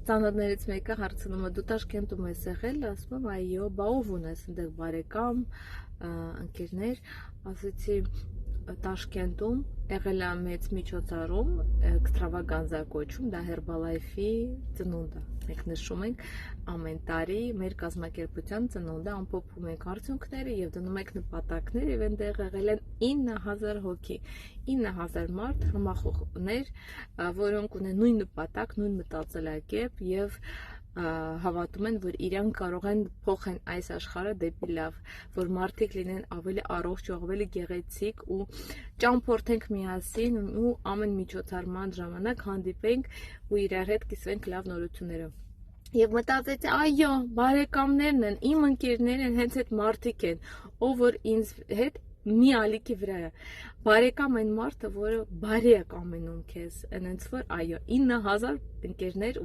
Ծանոթներից մեկը հարցնում է, դու Տաշկենտում ես եղել, ասում եմ, այո, բա ով ունես այնտեղ բարեկամ, ընկերներ, ասեցի Տաշկենտում եղել է մեծ միջոցառում, Extravaganza կոչում, դա Herbalife-ի ծնունդը, մենք նշում ենք ամեն տարի մեր կազմակերպության ծնունդը, ամփոփում ենք արդյունքները եւ դնում ենք նպատակներ եւ այնտեղ եղել են 9000 հոգի, 9000 մարդ համախոհներ, որոնք ունեն նույն նպատակ, նույն մտածելակերպ եւ հավատում են, որ իրանք կարող են փոխեն այս աշխարհը դեպի լավ, որ մարդիկ լինեն ավելի առողջ ու ավելի գեղեցիկ ու ճամփորդենք միասին ու ամեն միջոցառման ժամանակ հանդիպենք ու իրար հետ կիսվենք լավ նորություններով։ Եվ մտածեցի, այո, բարեկամներն են, իմ ընկերներն են, հենց այդ մարդիկ են, ով որ ինձ հետ մի ալիքի վրա է։ Բարեկամ այն մարդը, որը բարի է կամենում քեզ, այնց որ այո, 9000 ընկերներ ու